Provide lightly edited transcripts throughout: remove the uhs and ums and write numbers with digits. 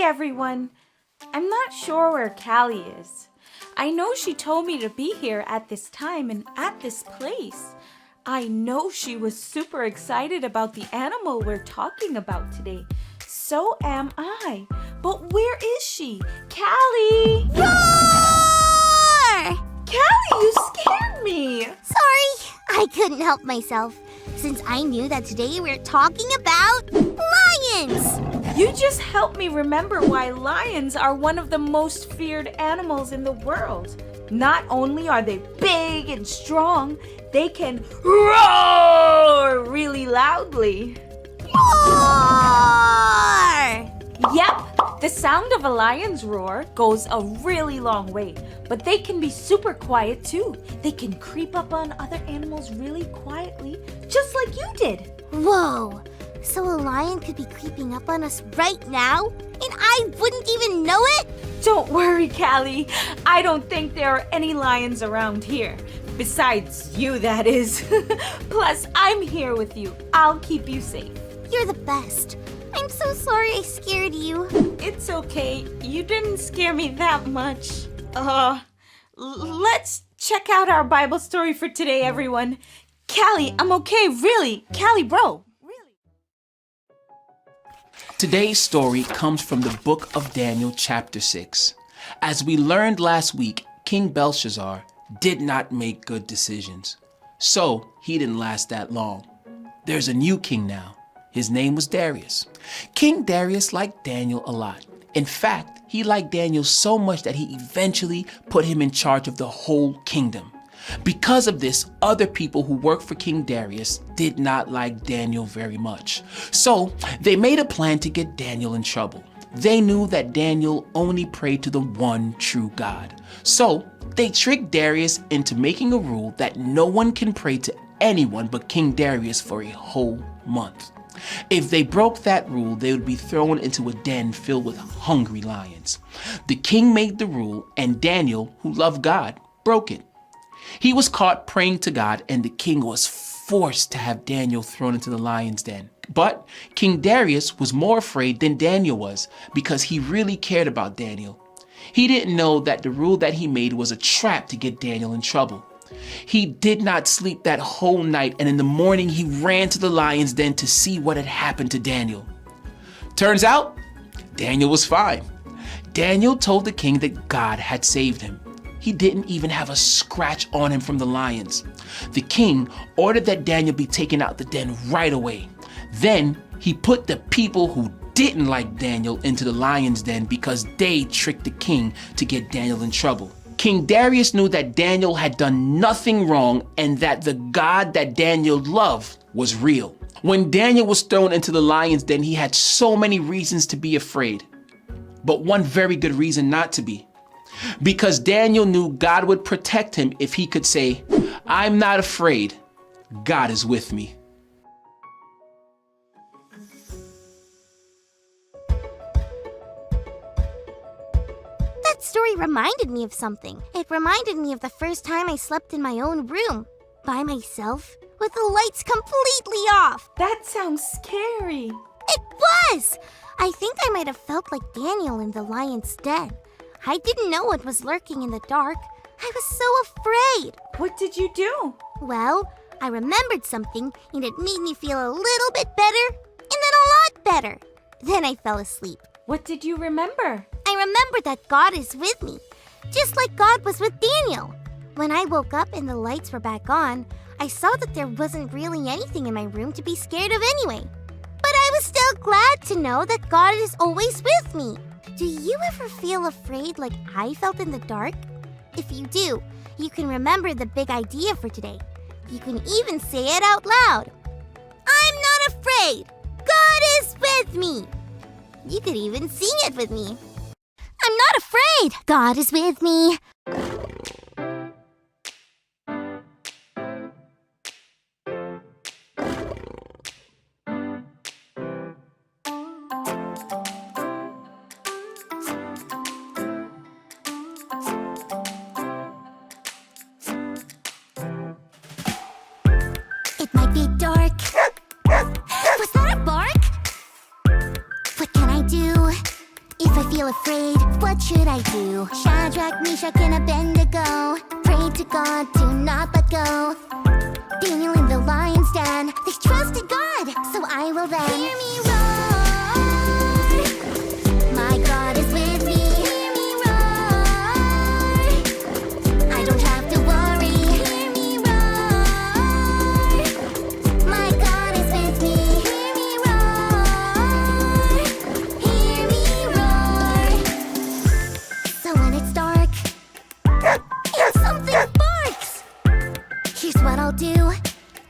everyone. I'm not sure where Calli is. I know she told me to be here at this time and at this place. I know she was super excited about the animal we're talking about today. So am I. But where is she? Calli! Roar! Calli, you scared me. Sorry, I couldn't help myself, since I knew that today we're talking about lions! You just helped me remember why lions are one of the most feared animals in the world. Not only are they big and strong, they can roar really loudly. Roar! Yep, the sound of a lion's roar goes a really long way, but they can be super quiet too. They can creep up on other animals really quietly, just like you did. Whoa, so a lion could be creeping up on us right now, and I wouldn't even know it? Don't worry, Calli. I don't think there are any lions around here. Besides you, that is. Plus, I'm here with you. I'll keep you safe. You're the best. I'm so sorry I scared you. It's okay. You didn't scare me that much. Let's check out our Bible story for today, everyone. Calli, I'm okay, really. Calli, bro. Really. Today's story comes from the book of Daniel, chapter 6. As we learned last week, King Belshazzar did not make good decisions. So he didn't last that long. There's a new king now. His name was Darius. King Darius liked Daniel a lot. In fact, he liked Daniel so much that he eventually put him in charge of the whole kingdom. Because of this, other people who worked for King Darius did not like Daniel very much. So they made a plan to get Daniel in trouble. They knew that Daniel only prayed to the one true God. So they tricked Darius into making a rule that no one can pray to anyone but King Darius for a whole month. If they broke that rule, they would be thrown into a den filled with hungry lions. The king made the rule, and Daniel, who loved God, broke it. He was caught praying to God, and the king was forced to have Daniel thrown into the lion's den. But King Darius was more afraid than Daniel was, because he really cared about Daniel. He didn't know that the rule that he made was a trap to get Daniel in trouble. He did not sleep that whole night, and in the morning he ran to the lion's den to see what had happened to Daniel. Turns out, Daniel was fine. Daniel told the king that God had saved him. He didn't even have a scratch on him from the lions. The king ordered that Daniel be taken out the den right away. Then he put the people who didn't like Daniel into the lion's den because they tricked the king to get Daniel in trouble. King Darius knew that Daniel had done nothing wrong and that the God that Daniel loved was real. When Daniel was thrown into the lion's den, he had so many reasons to be afraid, but one very good reason not to be. Because Daniel knew God would protect him if he could say, "I'm not afraid, God is with me." That story reminded me of something. It reminded me of the first time I slept in my own room, by myself, with the lights completely off. That sounds scary. It was! I think I might have felt like Daniel in the lion's den. I didn't know what was lurking in the dark. I was so afraid. What did you do? Well, I remembered something, and it made me feel a little bit better, and then a lot better. Then I fell asleep. What did you remember? I remembered that God is with me, just like God was with Daniel. When I woke up and the lights were back on, I saw that there wasn't really anything in my room to be scared of anyway. But I was still glad to know that God is always with me. Do you ever feel afraid like I felt in the dark? If you do, you can remember the big idea for today. You can even say it out loud. I'm not afraid. God is with me. You could even sing it with me. I'm not afraid. God is with me. It might be dark. Was that a bark? What can I do if I feel afraid, what should I do? Shadrach, Meshach, and Abednego prayed to God to not let go. Daniel in the lion's den, they trusted God, so I will then hear me roar. My God is with me. Hear me roar. I don't have to worry. Hear me roar. My God is with me. Hear me roar. Hear me roar. So when it's dark and something barks, here's what I'll do.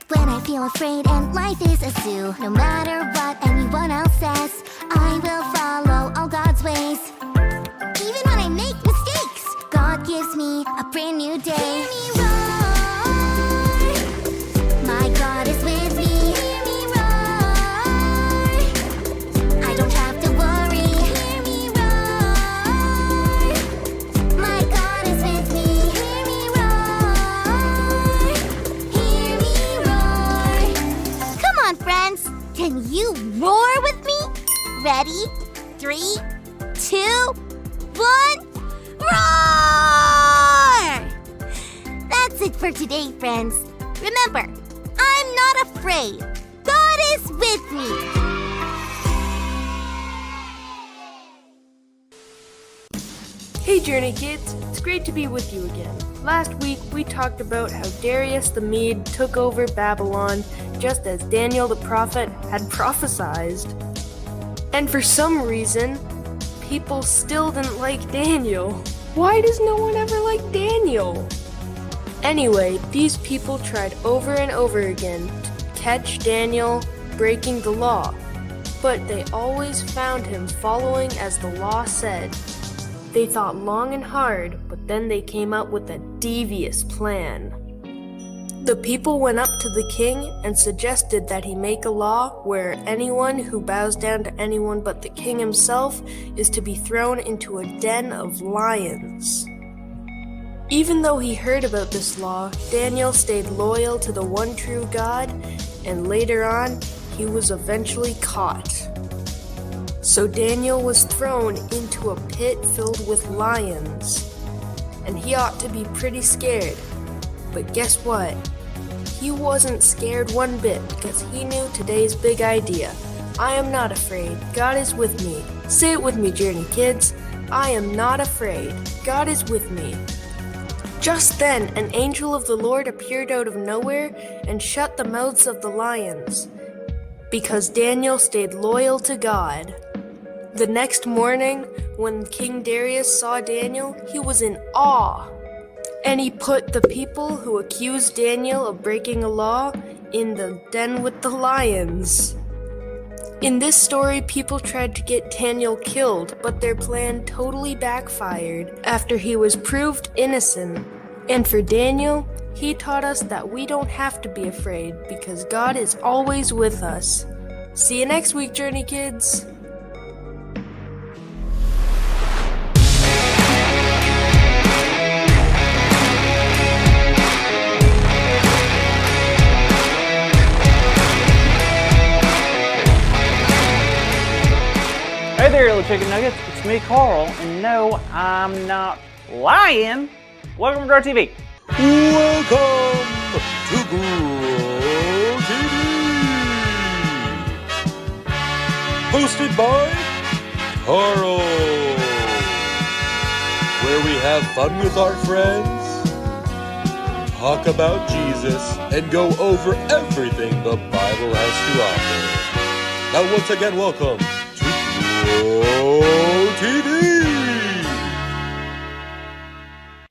When I feel afraid and life is a zoo, no matter what anyone else says, I will follow all God's ways. Even when I make mistakes, God gives me a brand new day. Hear me roar. My God is with me. Hear me roar. I don't have to worry. Hear me roar. My God is with me. Hear me roar. Hear me roar. Come on, friends. Can you roar with me? Ready? 3, 2, 1, roar! That's it for today, friends. Remember, I'm not afraid. God is with me. Hey Journey Kids, it's great to be with you again. Last week we talked about how Darius the Mede took over Babylon just as Daniel the prophet had prophesied. And for some reason, people still didn't like Daniel. Why does no one ever like Daniel? Anyway, these people tried over and over again to catch Daniel breaking the law, but they always found him following as the law said. They thought long and hard, but then they came up with a devious plan. The people went up to the king and suggested that he make a law where anyone who bows down to anyone but the king himself is to be thrown into a den of lions. Even though he heard about this law, Daniel stayed loyal to the one true God, and later on, he was eventually caught. So Daniel was thrown into a pit filled with lions, and he ought to be pretty scared. But guess what? He wasn't scared one bit because he knew today's big idea. I am not afraid. God is with me. Say it with me, Journey Kids. I am not afraid. God is with me. Just then, an angel of the Lord appeared out of nowhere and shut the mouths of the lions, because Daniel stayed loyal to God. The next morning, when King Darius saw Daniel, he was in awe. And he put the people who accused Daniel of breaking a law in the den with the lions. In this story, people tried to get Daniel killed, but their plan totally backfired after he was proved innocent. And for Daniel, he taught us that we don't have to be afraid because God is always with us. See you next week, Journey Kids! Hey there, little chicken nuggets. It's me, Carl, and no, I'm not lying. Welcome to Grow TV. Welcome to Grow TV. Hosted by Carl, where we have fun with our friends, talk about Jesus, and go over everything the Bible has to offer. Now, once again, welcome to Grow TV.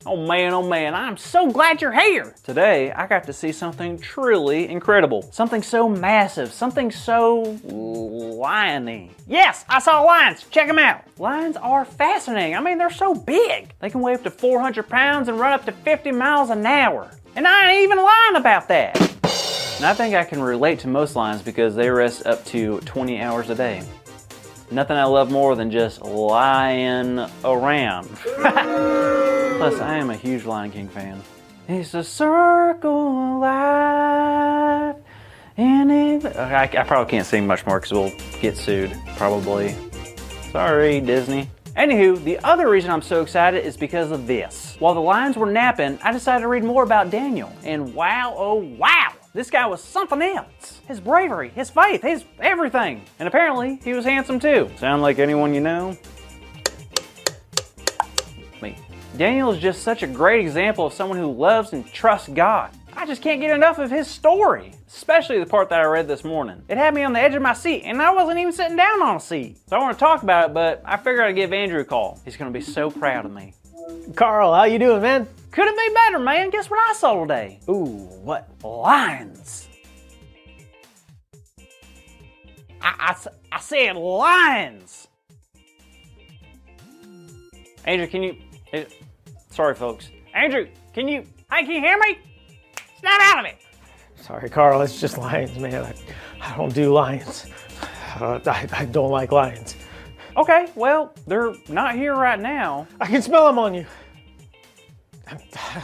Oh man, I'm so glad you're here. Today, I got to see something truly incredible. Something so massive, something so liony. Yes, I saw lions. Check them out. Lions are fascinating. I mean, they're so big. They can weigh up to 400 pounds and run up to 50 miles an hour. And I ain't even lying about that. And I think I can relate to most lions because they rest up to 20 hours a day. Nothing I love more than just lying around. Plus, I am a huge Lion King fan. It's a circle of life. And I probably can't sing much more because we'll get sued, probably. Sorry, Disney. Anywho, the other reason I'm so excited is because of this. While the lions were napping, I decided to read more about Daniel. And wow, oh wow, this guy was something else. His bravery, his faith, his everything. And apparently, he was handsome too. Sound like anyone you know? Me. Daniel is just such a great example of someone who loves and trusts God. I just can't get enough of his story, especially the part that I read this morning. It had me on the edge of my seat, and I wasn't even sitting down on a seat. So I want to talk about it, but I figured I'd give Andrew a call. He's going to be so proud of me. Carl, how you doing, man? Couldn't be better, man. Guess what I saw today? Ooh, what? Lions. I said lions. Andrew, can you... Sorry, folks. Andrew, can you hear me? Snap out of it. Sorry, Carl, it's just lions, man. I don't do lions. I don't like lions. Okay, well, they're not here right now. I can smell them on you.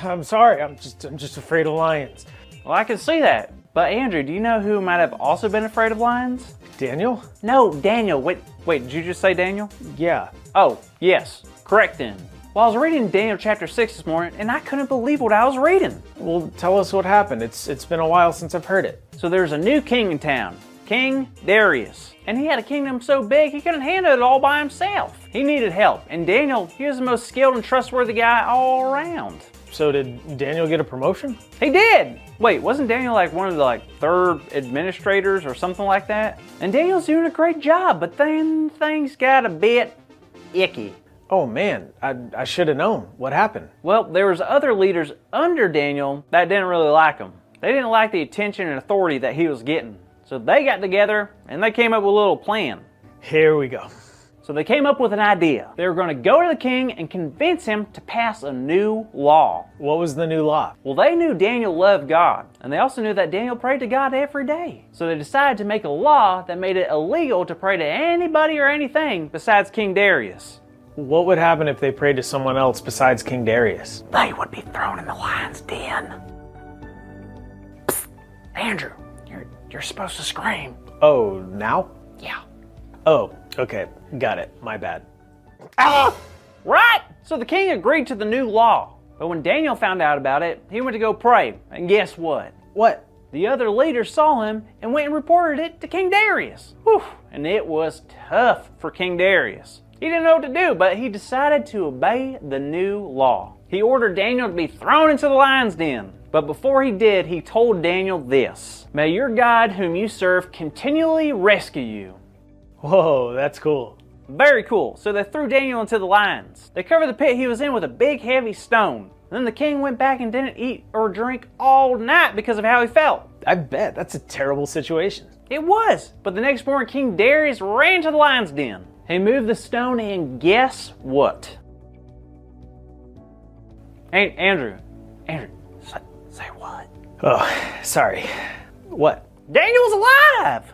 I'm sorry, I'm just afraid of lions. Well, I can see that. But Andrew, do you know who might have also been afraid of lions? Daniel? No, Daniel. Wait, did you just say Daniel? Yeah. Oh, yes. Correct then. Well, I was reading Daniel chapter 6 this morning, and I couldn't believe what I was reading. Well, tell us what happened. It's been a while since I've heard it. So there's a new king in town, King Darius. And he had a kingdom so big, he couldn't handle it all by himself. He needed help. And Daniel, he was the most skilled and trustworthy guy all around. So did Daniel get a promotion? He did! Wait, wasn't Daniel like one of the third administrators or something like that? And Daniel's doing a great job, but then things got a bit icky. Oh man, I should have known. What happened? Well, there was other leaders under Daniel that didn't really like him. They didn't like the attention and authority that he was getting. So they got together and they came up with a little plan. Here we go. So they came up with an idea. They were going to go to the king and convince him to pass a new law. What was the new law? Well, they knew Daniel loved God, and they also knew that Daniel prayed to God every day. So they decided to make a law that made it illegal to pray to anybody or anything besides King Darius. What would happen if they prayed to someone else besides King Darius? They would be thrown in the lion's den. Psst, Andrew, you're supposed to scream. Oh, now? Yeah. Oh, okay. Got it. My bad. Ah! Right! So the king agreed to the new law. But when Daniel found out about it, he went to go pray. And guess what? What? The other leaders saw him and went and reported it to King Darius. Whew! And it was tough for King Darius. He didn't know what to do, but he decided to obey the new law. He ordered Daniel to be thrown into the lion's den. But before he did, he told Daniel this: "May your God whom you serve continually rescue you." Whoa, that's cool. Very cool. So they threw Daniel into the lions. They covered the pit he was in with a big heavy stone. Then the king went back and didn't eat or drink all night because of how he felt. I bet. That's a terrible situation. It was. But the next morning, King Darius ran to the lion's den. He moved the stone, and guess what? Hey, Andrew, say what? Oh, sorry. What? Daniel was alive!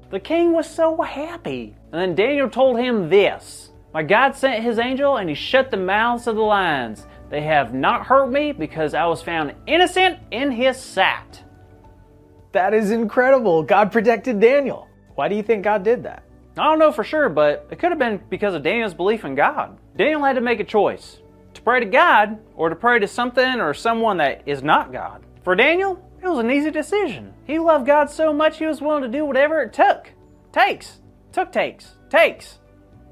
The king was so happy. And then Daniel told him this: "My God sent his angel, and he shut the mouths of the lions. They have not hurt me because I was found innocent in his sight." That is incredible. God protected Daniel. Why do you think God did that? I don't know for sure, but it could have been because of Daniel's belief in God. Daniel had to make a choice: to pray to God or to pray to something or someone that is not God. For Daniel, it was an easy decision. He loved God so much he was willing to do whatever it took.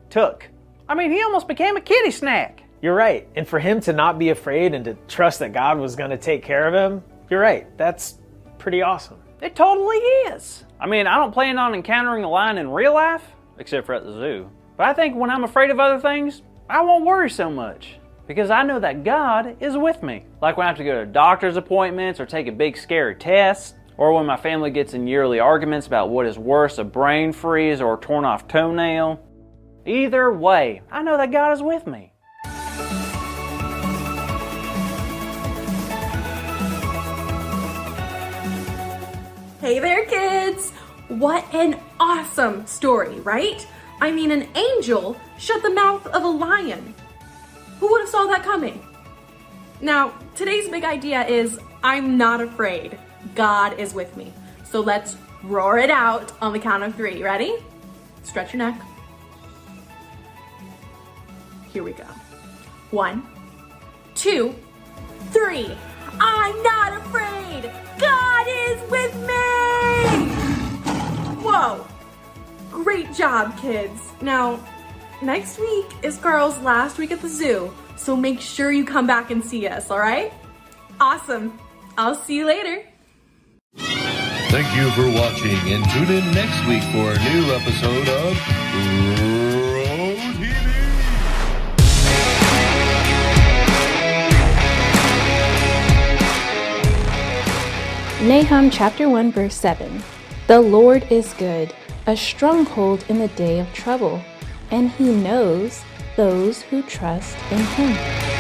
Took. I mean, he almost became a kitty snack. You're right. And for him to not be afraid and to trust that God was going to take care of him, you're right. That's pretty awesome. It totally is. I mean, I don't plan on encountering a lion in real life, except for at the zoo. But I think when I'm afraid of other things, I won't worry so much, because I know that God is with me. Like when I have to go to doctor's appointments or take a big scary test, or when my family gets in yearly arguments about what is worse, a brain freeze or a torn off toenail. Either way, I know that God is with me. Hey there, kids! What an awesome story, right? I mean, an angel shut the mouth of a lion. Who would have saw that coming? Now, today's big idea is I'm not afraid. God is with me. So let's roar it out on the count of 3. Ready? Stretch your neck. Here we go. 1, 2, 3. I'm not afraid. God is with me. Whoa. Great job, kids. Now, next week is Carl's last week at the zoo, so make sure you come back and see us, all right? Awesome. I'll see you later. Thank you for watching, and tune in next week for a new episode of TV. Nahum chapter 1 verse 7. The Lord is good, a stronghold in the day of trouble, and he knows those who trust in him.